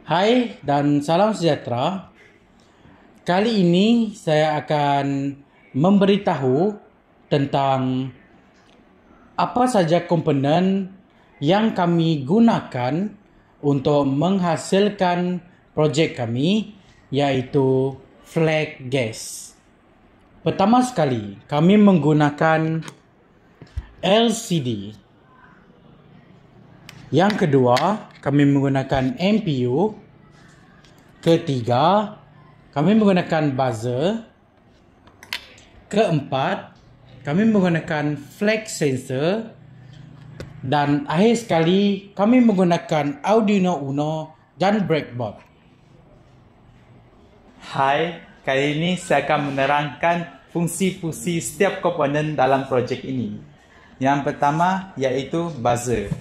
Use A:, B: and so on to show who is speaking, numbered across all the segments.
A: Hai dan salam sejahtera. Kali ini saya akan memberitahu tentang apa saja komponen yang kami gunakan untuk menghasilkan projek kami, iaitu flake gas. Pertama sekali, kami menggunakan LCD. Yang kedua, kami menggunakan MPU. Ketiga, kami menggunakan buzzer. Keempat, kami menggunakan flake sensor. Dan akhir sekali, kami menggunakan Arduino Uno dan breadboard.
B: Hai, kali ini saya akan menerangkan fungsi-fungsi setiap komponen dalam projek ini. Yang pertama iaitu buzzer.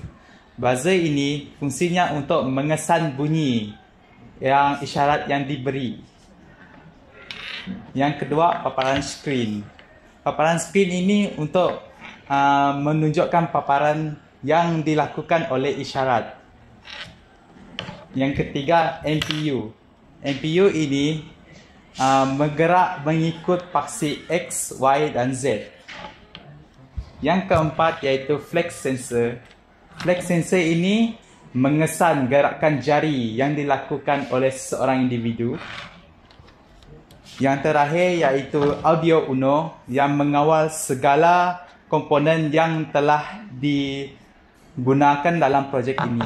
B: Buzzer ini fungsinya untuk mengesan bunyi yang isyarat yang diberi. Yang kedua, paparan skrin. Paparan skrin ini untuk menunjukkan paparan yang dilakukan oleh isyarat. Yang ketiga, MPU. MPU ini bergerak mengikut paksi X, Y dan Z. Yang keempat iaitu flake sensor. Flake sensor ini mengesan gerakan jari yang dilakukan oleh seorang individu. Yang terakhir iaitu Audio Uno yang mengawal segala komponen yang telah digunakan dalam projek ini.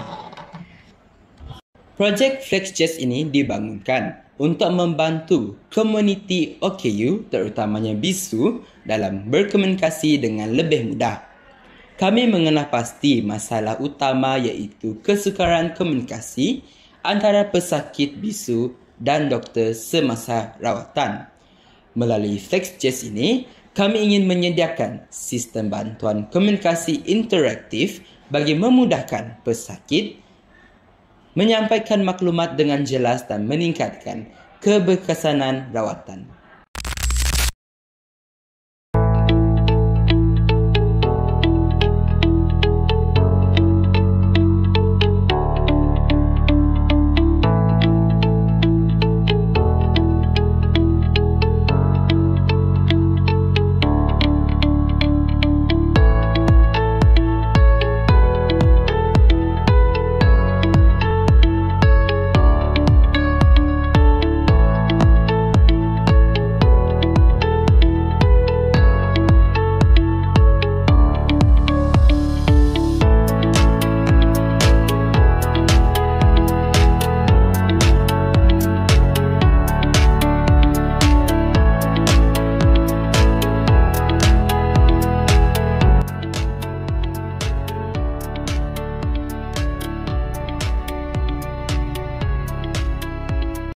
C: Projek FlexJazz ini dibangunkan untuk membantu komuniti OKU, terutamanya BISU, dalam berkomunikasi dengan lebih mudah. Kami mengenal pasti masalah utama iaitu kesukaran komunikasi antara pesakit bisu dan doktor semasa rawatan. Melalui FlexJazz ini, kami ingin menyediakan sistem bantuan komunikasi interaktif bagi memudahkan pesakit menyampaikan maklumat dengan jelas dan meningkatkan keberkesanan rawatan.